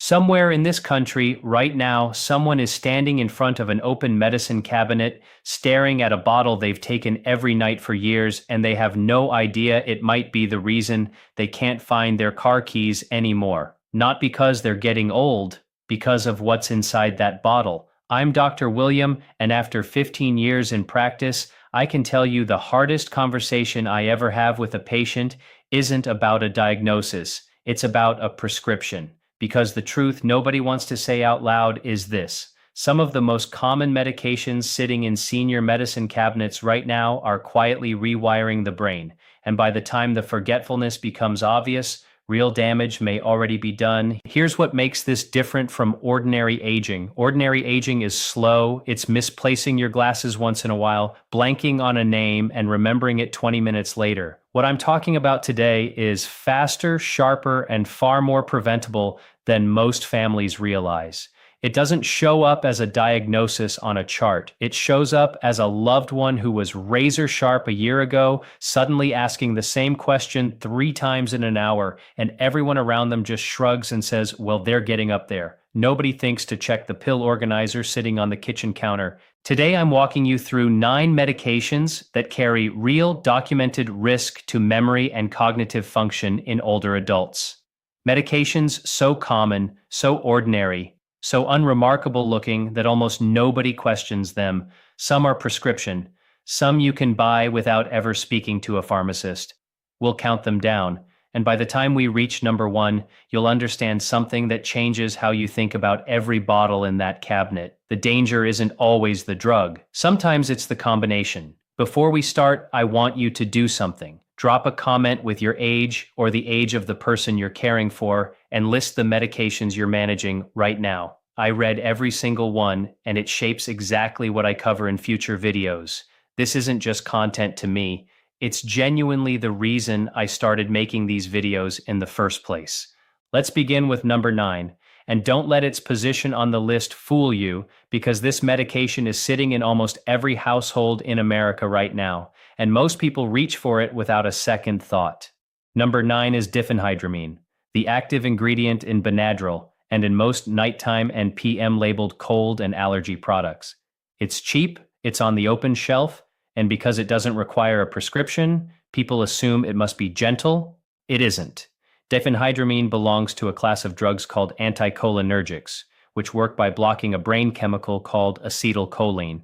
Somewhere in this country, right now, someone is standing in front of an open medicine cabinet, staring at a bottle they've taken every night for years, and they have no idea it might be the reason they can't find their car keys anymore. Not because they're getting old, because of what's inside that bottle. I'm Dr. William, and after 15 years in practice, I can tell you the hardest conversation I ever have with a patient isn't about a diagnosis, it's about a prescription. Because the truth nobody wants to say out loud is this. Some of the most common medications sitting in senior medicine cabinets right now are quietly rewiring the brain, and by the time the forgetfulness becomes obvious, real damage may already be done. Here's what makes this different from ordinary aging. Ordinary aging is slow, it's misplacing your glasses once in a while, blanking on a name, and remembering it 20 minutes later. What I'm talking about today is faster, sharper, and far more preventable than most families realize. It doesn't show up as a diagnosis on a chart. It shows up as a loved one who was razor sharp a year ago, suddenly asking the same question 3 times in an hour, and everyone around them just shrugs and says, well, they're getting up there. Nobody thinks to check the pill organizer sitting on the kitchen counter. Today, I'm walking you through 9 medications that carry real documented risk to memory and cognitive function in older adults. Medications so common, so ordinary, so unremarkable looking that almost nobody questions them. Some are prescription. Some you can buy without ever speaking to a pharmacist. We'll count them down. And by the time we reach number 1, you'll understand something that changes how you think about every bottle in that cabinet. The danger isn't always the drug. Sometimes it's the combination. Before we start, I want you to do something. Drop a comment with your age or the age of the person you're caring for and list the medications you're managing right now. I read every single one, and it shapes exactly what I cover in future videos. This isn't just content to me. It's genuinely the reason I started making these videos in the first place. Let's begin with number 9. And don't let its position on the list fool you, because this medication is sitting in almost every household in America right now, and most people reach for it without a second thought. Number 9 is diphenhydramine, the active ingredient in Benadryl, and in most nighttime and PM labeled cold and allergy products. It's cheap, it's on the open shelf, and because it doesn't require a prescription, people assume it must be gentle. It isn't. Diphenhydramine belongs to a class of drugs called anticholinergics, which work by blocking a brain chemical called acetylcholine.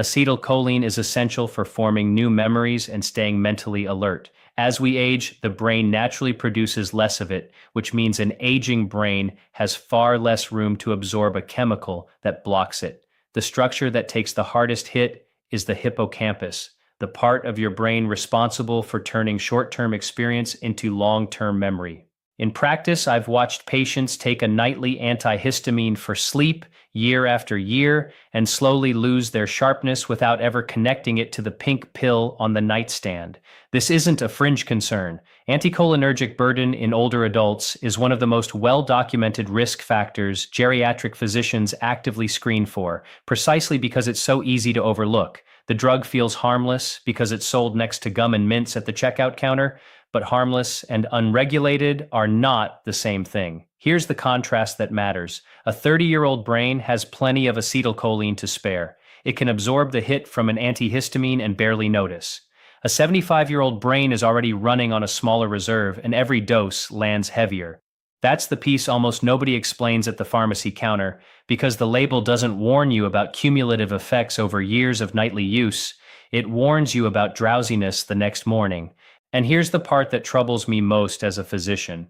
Acetylcholine is essential for forming new memories and staying mentally alert. As we age, the brain naturally produces less of it, which means an aging brain has far less room to absorb a chemical that blocks it. The structure that takes the hardest hit is the hippocampus, the part of your brain responsible for turning short-term experience into long-term memory. In practice, I've watched patients take a nightly antihistamine for sleep year after year and slowly lose their sharpness without ever connecting it to the pink pill on the nightstand. This isn't a fringe concern. Anticholinergic burden in older adults is one of the most well-documented risk factors geriatric physicians actively screen for, precisely because it's so easy to overlook. The drug feels harmless because it's sold next to gum and mints at the checkout counter, but harmless and unregulated are not the same thing. Here's the contrast that matters. A 30-year-old brain has plenty of acetylcholine to spare. It can absorb the hit from an antihistamine and barely notice. A 75-year-old brain is already running on a smaller reserve, and every dose lands heavier. That's the piece almost nobody explains at the pharmacy counter, because the label doesn't warn you about cumulative effects over years of nightly use. It warns you about drowsiness the next morning. And here's the part that troubles me most as a physician.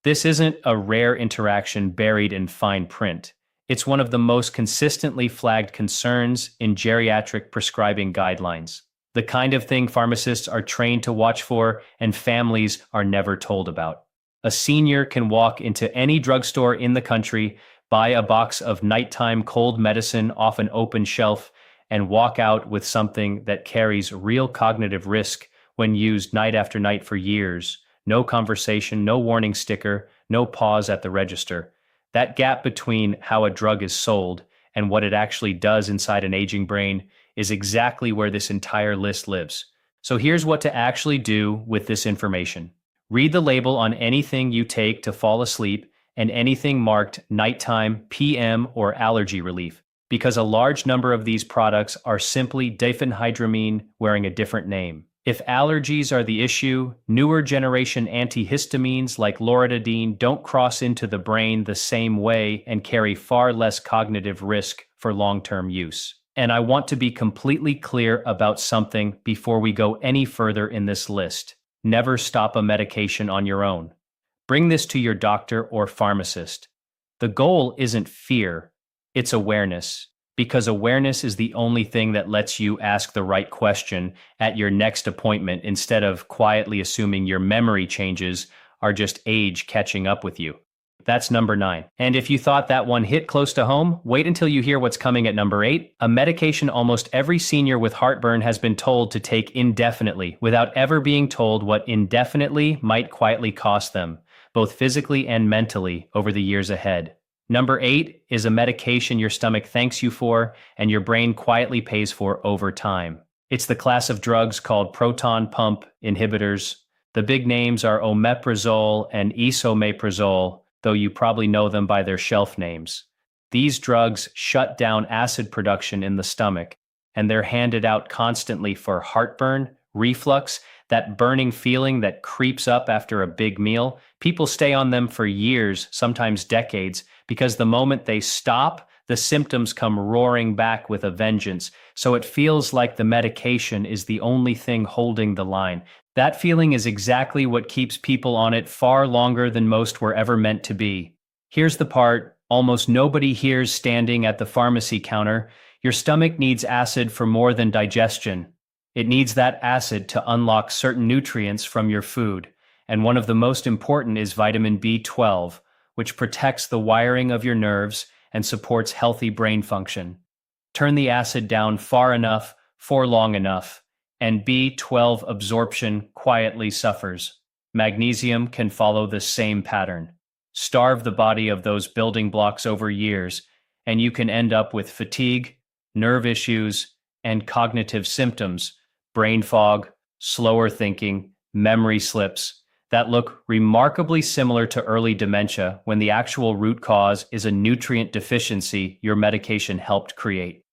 This isn't a rare interaction buried in fine print. It's one of the most consistently flagged concerns in geriatric prescribing guidelines. The kind of thing pharmacists are trained to watch for and families are never told about. A senior can walk into any drugstore in the country, buy a box of nighttime cold medicine off an open shelf, and walk out with something that carries real cognitive risk when used night after night for years. No conversation, no warning sticker, no pause at the register. That gap between how a drug is sold and what it actually does inside an aging brain is exactly where this entire list lives. So here's what to actually do with this information. Read the label on anything you take to fall asleep and anything marked nighttime, PM, or allergy relief, because a large number of these products are simply diphenhydramine wearing a different name. If allergies are the issue, newer generation antihistamines like loratadine don't cross into the brain the same way and carry far less cognitive risk for long-term use. And I want to be completely clear about something before we go any further in this list. Never stop a medication on your own. Bring this to your doctor or pharmacist. The goal isn't fear, it's awareness. Because awareness is the only thing that lets you ask the right question at your next appointment instead of quietly assuming your memory changes are just age catching up with you. That's number 9. And if you thought that one hit close to home, wait until you hear what's coming at number 8, a medication almost every senior with heartburn has been told to take indefinitely without ever being told what indefinitely might quietly cost them, both physically and mentally, over the years ahead. Number 8 is a medication your stomach thanks you for and your brain quietly pays for over time. It's the class of drugs called proton pump inhibitors. The big names are omeprazole and esomeprazole, though you probably know them by their shelf names. These drugs shut down acid production in the stomach, and they're handed out constantly for heartburn, reflux, that burning feeling that creeps up after a big meal. People stay on them for years, sometimes decades, because the moment they stop, the symptoms come roaring back with a vengeance. So it feels like the medication is the only thing holding the line. That feeling is exactly what keeps people on it far longer than most were ever meant to be. Here's the part almost nobody hears standing at the pharmacy counter. Your stomach needs acid for more than digestion. It needs that acid to unlock certain nutrients from your food, and one of the most important is vitamin B12, which protects the wiring of your nerves and supports healthy brain function. Turn the acid down far enough, for long enough, and B12 absorption quietly suffers. Magnesium can follow the same pattern. Starve the body of those building blocks over years, and you can end up with fatigue, nerve issues, and cognitive symptoms, brain fog, slower thinking, memory slips, that look remarkably similar to early dementia when the actual root cause is a nutrient deficiency your medication helped create.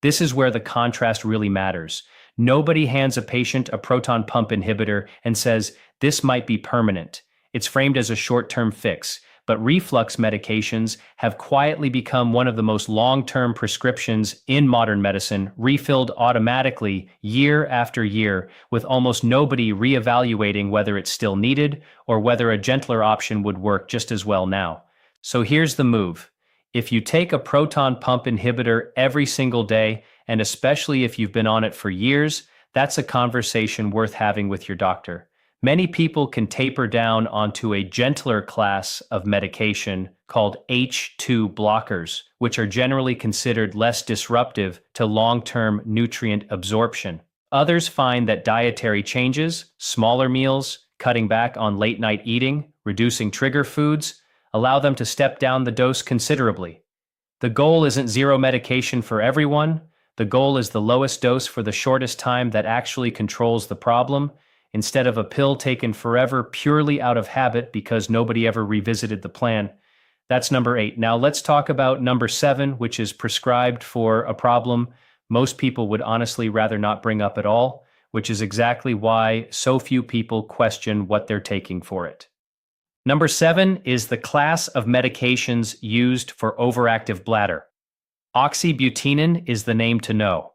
This is where the contrast really matters. Nobody hands a patient a proton pump inhibitor and says, this might be permanent. It's framed as a short-term fix, but reflux medications have quietly become one of the most long-term prescriptions in modern medicine, refilled automatically year after year, with almost nobody reevaluating whether it's still needed or whether a gentler option would work just as well now. So here's the move. If you take a proton pump inhibitor every single day, and especially if you've been on it for years, that's a conversation worth having with your doctor. Many people can taper down onto a gentler class of medication called H2 blockers, which are generally considered less disruptive to long-term nutrient absorption. Others find that dietary changes, smaller meals, cutting back on late-night eating, reducing trigger foods, allow them to step down the dose considerably. The goal isn't zero medication for everyone. The goal is the lowest dose for the shortest time that actually controls the problem, instead of a pill taken forever purely out of habit because nobody ever revisited the plan. That's number 8. Now let's talk about number 7, which is prescribed for a problem most people would honestly rather not bring up at all, which is exactly why so few people question what they're taking for it. Number 7 is the class of medications used for overactive bladder. Oxybutynin is the name to know.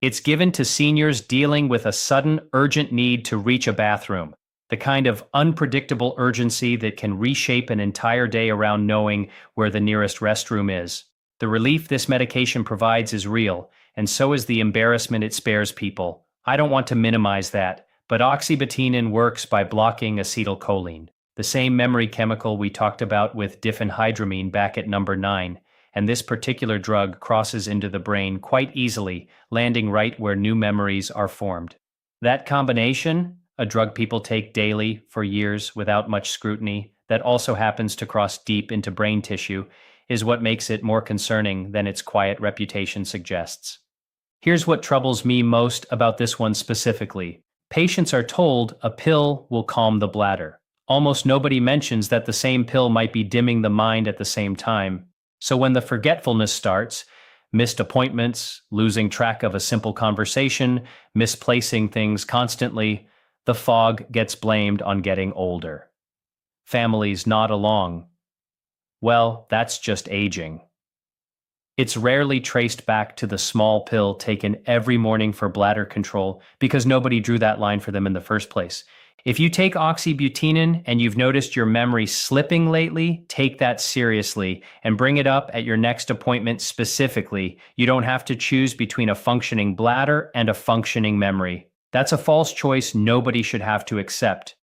It's given to seniors dealing with a sudden, urgent need to reach a bathroom, the kind of unpredictable urgency that can reshape an entire day around knowing where the nearest restroom is. The relief this medication provides is real, and so is the embarrassment it spares people. I don't want to minimize that, but oxybutynin works by blocking acetylcholine, the same memory chemical we talked about with diphenhydramine back at number 9. And this particular drug crosses into the brain quite easily, landing right where new memories are formed. That combination, a drug people take daily for years without much scrutiny, that also happens to cross deep into brain tissue, is what makes it more concerning than its quiet reputation suggests. Here's what troubles me most about this one specifically. Patients are told a pill will calm the bladder. Almost nobody mentions that the same pill might be dimming the mind at the same time. So when the forgetfulness starts, missed appointments, losing track of a simple conversation, misplacing things constantly, the fog gets blamed on getting older. Families nod along. Well, that's just aging. It's rarely traced back to the small pill taken every morning for bladder control because nobody drew that line for them in the first place. If you take oxybutynin and you've noticed your memory slipping lately, take that seriously and bring it up at your next appointment specifically. You don't have to choose between a functioning bladder and a functioning memory. That's a false choice nobody should have to accept.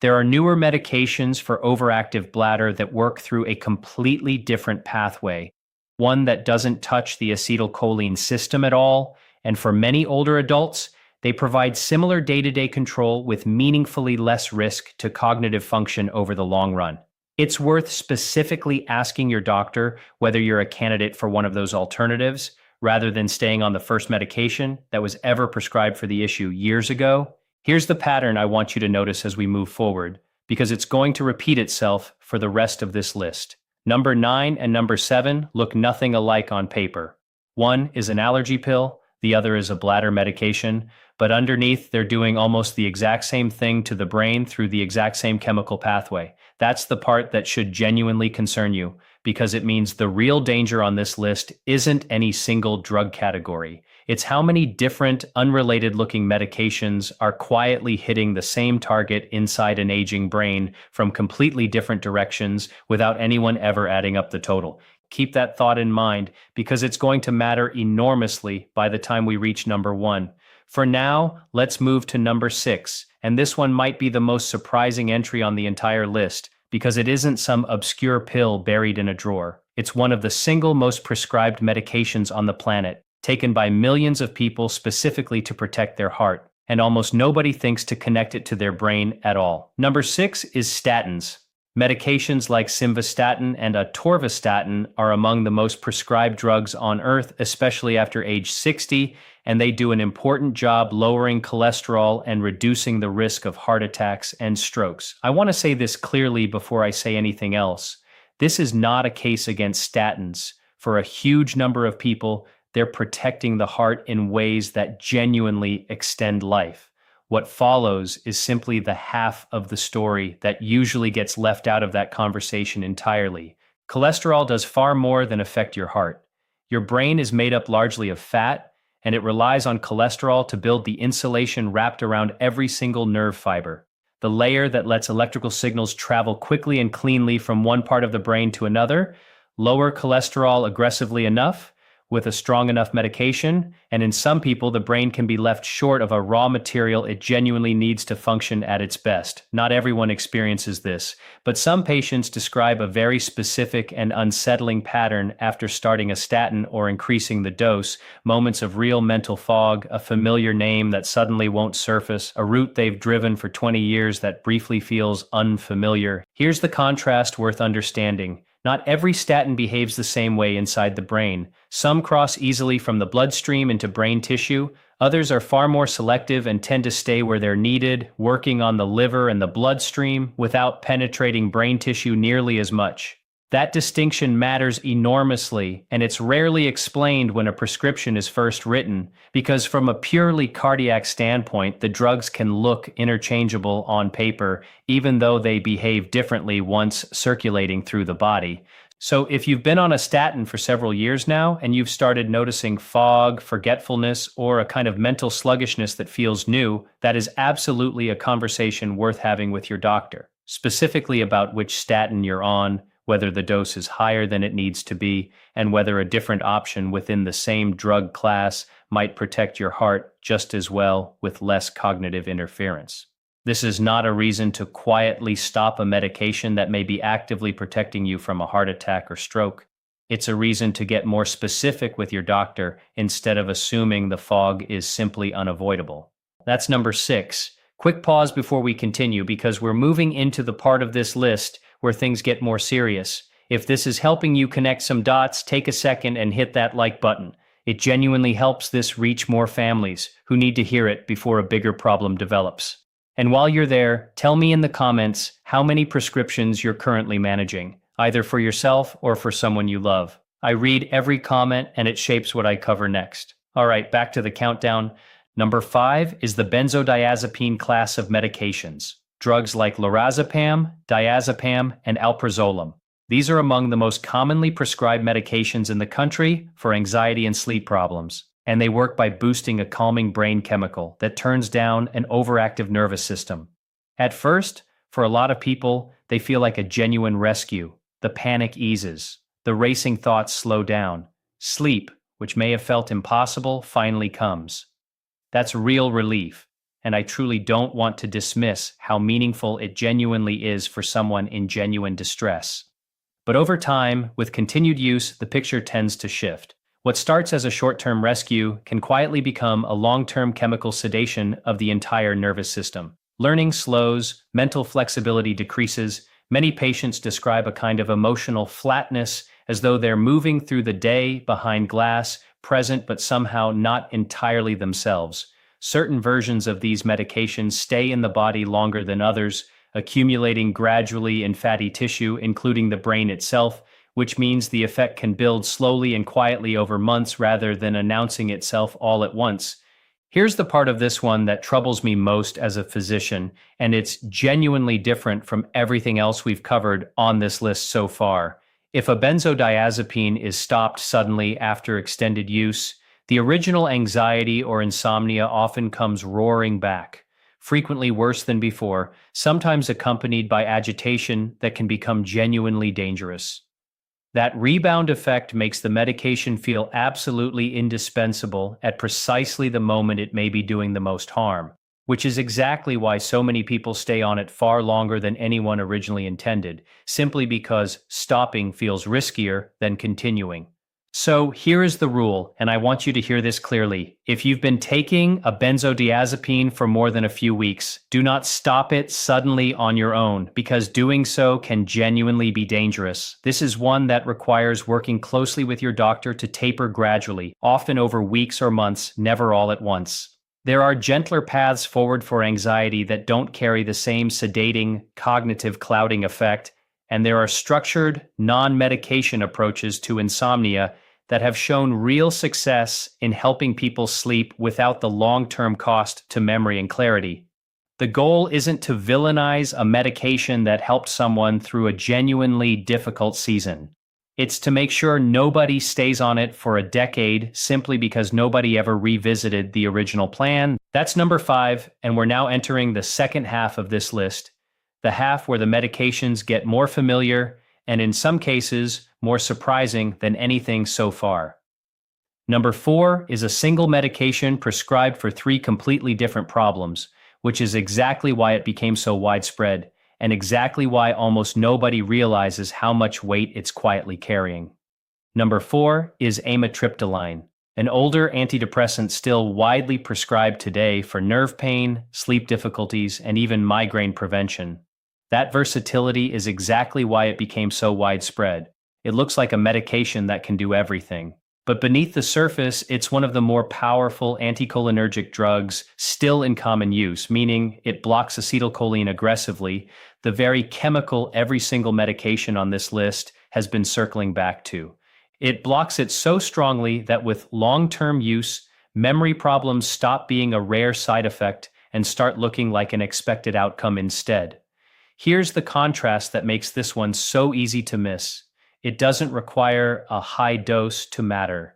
There are newer medications for overactive bladder that work through a completely different pathway, one that doesn't touch the acetylcholine system at all, and for many older adults, they provide similar day-to-day control with meaningfully less risk to cognitive function over the long run. It's worth specifically asking your doctor whether you're a candidate for one of those alternatives, rather than staying on the first medication that was ever prescribed for the issue years ago. Here's the pattern I want you to notice as we move forward, because it's going to repeat itself for the rest of this list. Number 9 and number 7 look nothing alike on paper. One is an allergy pill, the other is a bladder medication, but underneath they're doing almost the exact same thing to the brain through the exact same chemical pathway. That's the part that should genuinely concern you, because it means the real danger on this list isn't any single drug category. It's how many different, unrelated-looking medications are quietly hitting the same target inside an aging brain from completely different directions without anyone ever adding up the total. Keep that thought in mind, because it's going to matter enormously by the time we reach number 1. For now, let's move to number 6, and this one might be the most surprising entry on the entire list, because it isn't some obscure pill buried in a drawer. It's one of the single most prescribed medications on the planet, taken by millions of people specifically to protect their heart, and almost nobody thinks to connect it to their brain at all. Number 6 is statins. Medications like simvastatin and atorvastatin are among the most prescribed drugs on Earth, especially after age 60, and they do an important job lowering cholesterol and reducing the risk of heart attacks and strokes. I want to say this clearly before I say anything else. This is not a case against statins. For a huge number of people, they're protecting the heart in ways that genuinely extend life. What follows is simply the half of the story that usually gets left out of that conversation entirely. Cholesterol does far more than affect your heart. Your brain is made up largely of fat, and it relies on cholesterol to build the insulation wrapped around every single nerve fiber, the layer that lets electrical signals travel quickly and cleanly from one part of the brain to another. Lower cholesterol aggressively enough, with a strong enough medication, and in some people the brain can be left short of a raw material it genuinely needs to function at its best. Not everyone experiences this, but some patients describe a very specific and unsettling pattern after starting a statin or increasing the dose: moments of real mental fog, a familiar name that suddenly won't surface, a route they've driven for 20 years that briefly feels unfamiliar. Here's the contrast worth understanding. Not every statin behaves the same way inside the brain. Some cross easily from the bloodstream into brain tissue. Others are far more selective and tend to stay where they're needed, working on the liver and the bloodstream without penetrating brain tissue nearly as much. That distinction matters enormously, and it's rarely explained when a prescription is first written, because from a purely cardiac standpoint, the drugs can look interchangeable on paper, even though they behave differently once circulating through the body. So if you've been on a statin for several years now, and you've started noticing fog, forgetfulness, or a kind of mental sluggishness that feels new, that is absolutely a conversation worth having with your doctor, specifically about which statin you're on, whether the dose is higher than it needs to be, and whether a different option within the same drug class might protect your heart just as well with less cognitive interference. This is not a reason to quietly stop a medication that may be actively protecting you from a heart attack or stroke. It's a reason to get more specific with your doctor instead of assuming the fog is simply unavoidable. That's number 6. Quick pause before we continue, because we're moving into the part of this list where things get more serious. If this is helping you connect some dots, take a second and hit that like button. It genuinely helps this reach more families who need to hear it before a bigger problem develops. And while you're there, tell me in the comments how many prescriptions you're currently managing, either for yourself or for someone you love. I read every comment and it shapes what I cover next. All right, back to the countdown. Number 5 is the benzodiazepine class of medications. Drugs like lorazepam, diazepam, and alprazolam. These are among the most commonly prescribed medications in the country for anxiety and sleep problems, and they work by boosting a calming brain chemical that turns down an overactive nervous system. At first, for a lot of people, they feel like a genuine rescue. The panic eases. The racing thoughts slow down. Sleep, which may have felt impossible, finally comes. That's real relief, and I truly don't want to dismiss how meaningful it genuinely is for someone in genuine distress. But over time, with continued use, the picture tends to shift. What starts as a short-term rescue can quietly become a long-term chemical sedation of the entire nervous system. Learning slows, mental flexibility decreases. Many patients describe a kind of emotional flatness, as though they're moving through the day behind glass, present but somehow not entirely themselves. Certain versions of these medications stay in the body longer than others, accumulating gradually in fatty tissue, including the brain itself, which means the effect can build slowly and quietly over months rather than announcing itself all at once. Here's the part of this one that troubles me most as a physician, and it's genuinely different from everything else we've covered on this list so far. If a benzodiazepine is stopped suddenly after extended use, the original anxiety or insomnia often comes roaring back, frequently worse than before, sometimes accompanied by agitation that can become genuinely dangerous. That rebound effect makes the medication feel absolutely indispensable at precisely the moment it may be doing the most harm, which is exactly why so many people stay on it far longer than anyone originally intended, simply because stopping feels riskier than continuing. So here is the rule, and I want you to hear this clearly. If you've been taking a benzodiazepine for more than a few weeks, do not stop it suddenly on your own, because doing so can genuinely be dangerous. This is one that requires working closely with your doctor to taper gradually, often over weeks or months, never all at once. There are gentler paths forward for anxiety that don't carry the same sedating, cognitive clouding effect, and there are structured, non-medication approaches to insomnia that have shown real success in helping people sleep without the long-term cost to memory and clarity. The goal isn't to villainize a medication that helped someone through a genuinely difficult season. It's to make sure nobody stays on it for a decade simply because nobody ever revisited the original plan. That's number 5, and we're now entering the second half of this list. The half where the medications get more familiar and in some cases more surprising than anything so far. Number 4 is a single medication prescribed for 3 completely different problems, which is exactly why it became so widespread and exactly why almost nobody realizes how much weight it's quietly carrying. Number 4 is amitriptyline, an older antidepressant still widely prescribed today for nerve pain, sleep difficulties, and even migraine prevention. That versatility is exactly why it became so widespread. It looks like a medication that can do everything. But beneath the surface, it's one of the more powerful anticholinergic drugs still in common use, meaning it blocks acetylcholine aggressively, the very chemical every single medication on this list has been circling back to. It blocks it so strongly that with long-term use, memory problems stop being a rare side effect and start looking like an expected outcome instead. Here's the contrast that makes this one so easy to miss. It doesn't require a high dose to matter.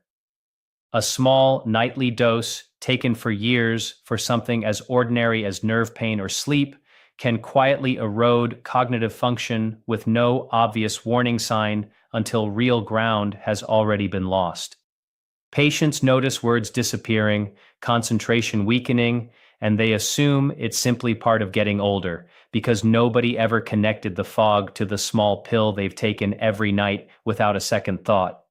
A small nightly dose taken for years for something as ordinary as nerve pain or sleep can quietly erode cognitive function with no obvious warning sign until real ground has already been lost. Patients notice words disappearing, concentration weakening, and they assume it's simply part of getting older, because nobody ever connected the fog to the small pill they've taken every night without a second thought.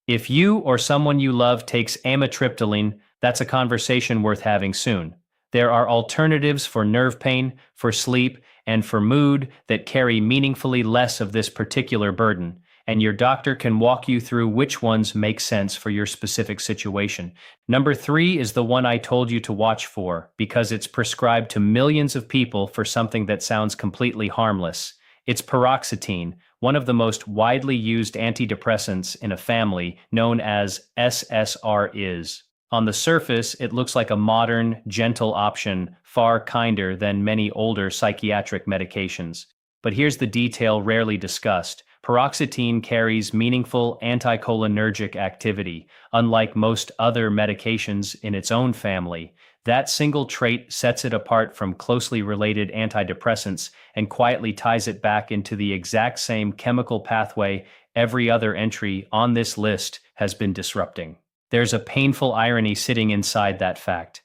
If you or someone you love takes amitriptyline, that's a conversation worth having soon. There are alternatives for nerve pain, for sleep, and for mood that carry meaningfully less of this particular burden, and your doctor can walk you through which ones make sense for your specific situation. Number 3 is the one I told you to watch for because it's prescribed to millions of people for something that sounds completely harmless. It's paroxetine, one of the most widely used antidepressants in a family known as SSRIs. On the surface, it looks like a modern, gentle option, far kinder than many older psychiatric medications. But here's the detail rarely discussed. Paroxetine carries meaningful anticholinergic activity, unlike most other medications in its own family. That single trait sets it apart from closely related antidepressants and quietly ties it back into the exact same chemical pathway every other entry on this list has been disrupting. There's a painful irony sitting inside that fact.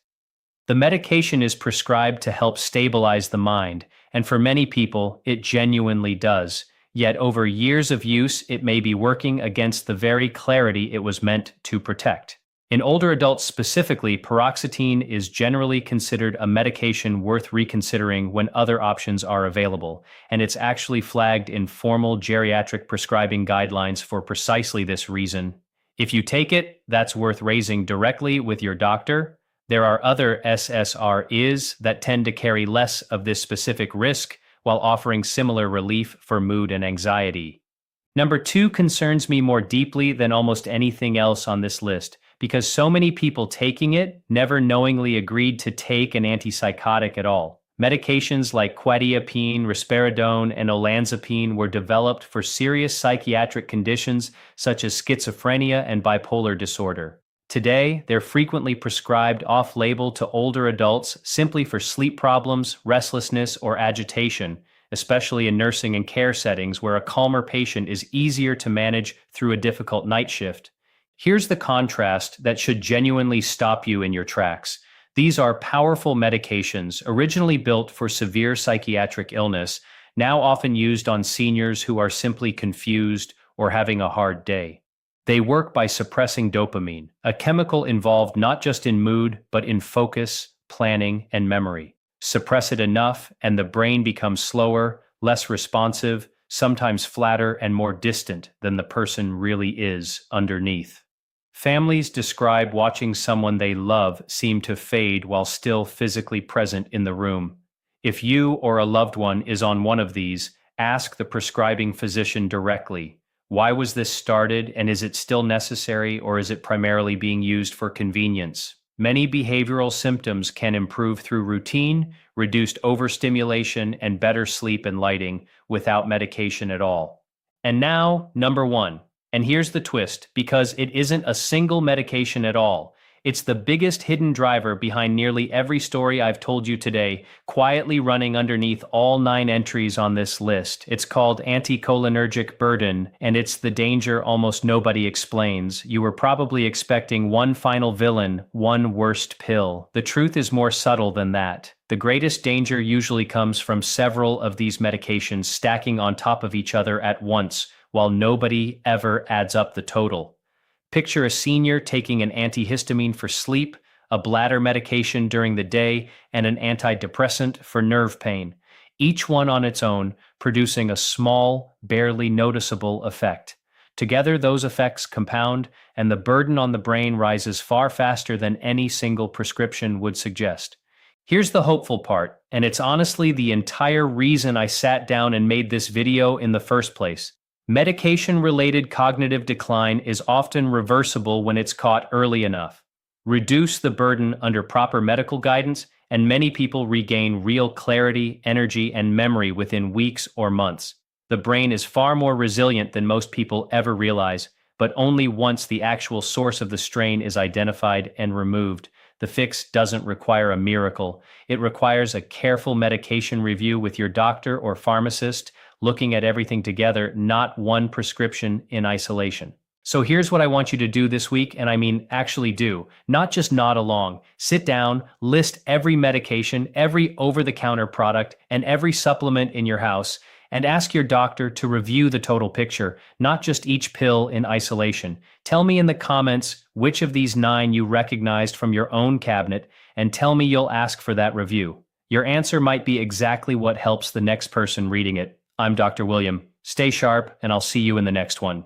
The medication is prescribed to help stabilize the mind, and for many people, it genuinely does. Yet over years of use, it may be working against the very clarity it was meant to protect. In older adults specifically, paroxetine is generally considered a medication worth reconsidering when other options are available, and it's actually flagged in formal geriatric prescribing guidelines for precisely this reason. If you take it, that's worth raising directly with your doctor. There are other SSRIs that tend to carry less of this specific risk while offering similar relief for mood and anxiety. Number 2 concerns me more deeply than almost anything else on this list because so many people taking it never knowingly agreed to take an antipsychotic at all. Medications like quetiapine, risperidone, and olanzapine were developed for serious psychiatric conditions such as schizophrenia and bipolar disorder. Today, they're frequently prescribed off-label to older adults simply for sleep problems, restlessness, or agitation, especially in nursing and care settings where a calmer patient is easier to manage through a difficult night shift. Here's the contrast that should genuinely stop you in your tracks. These are powerful medications originally built for severe psychiatric illness, now often used on seniors who are simply confused or having a hard day. They work by suppressing dopamine, a chemical involved not just in mood, but in focus, planning, and memory. Suppress it enough, and the brain becomes slower, less responsive, sometimes flatter and more distant than the person really is underneath. Families describe watching someone they love seem to fade while still physically present in the room. If you or a loved one is on one of these, ask the prescribing physician directly. Why was this started, and is it still necessary, or is it primarily being used for convenience? Many behavioral symptoms can improve through routine, reduced overstimulation, and better sleep and lighting without medication at all. And now, number 1. And here's the twist, because it isn't a single medication at all. It's the biggest hidden driver behind nearly every story I've told you today, quietly running underneath all 9 entries on this list. It's called anticholinergic burden, and it's the danger almost nobody explains. You were probably expecting one final villain, one worst pill. The truth is more subtle than that. The greatest danger usually comes from several of these medications stacking on top of each other at once, while nobody ever adds up the total. Picture a senior taking an antihistamine for sleep, a bladder medication during the day, and an antidepressant for nerve pain, each one on its own producing a small, barely noticeable effect. Together, those effects compound, and the burden on the brain rises far faster than any single prescription would suggest. Here's the hopeful part, and it's honestly the entire reason I sat down and made this video in the first place. Medication-related cognitive decline is often reversible when it's caught early enough. Reduce the burden under proper medical guidance, and many people regain real clarity, energy, and memory within weeks or months. The brain is far more resilient than most people ever realize, but only once the actual source of the strain is identified and removed. The fix doesn't require a miracle. It requires a careful medication review with your doctor or pharmacist, looking at everything together, not one prescription in isolation. So here's what I want you to do this week, and I mean actually do, not just nod along. Sit down, list every medication, every over-the-counter product, and every supplement in your house, and ask your doctor to review the total picture, not just each pill in isolation. Tell me in the comments which of these 9 you recognized from your own cabinet, and tell me you'll ask for that review. Your answer might be exactly what helps the next person reading it. I'm Dr. William. Stay sharp, and I'll see you in the next one.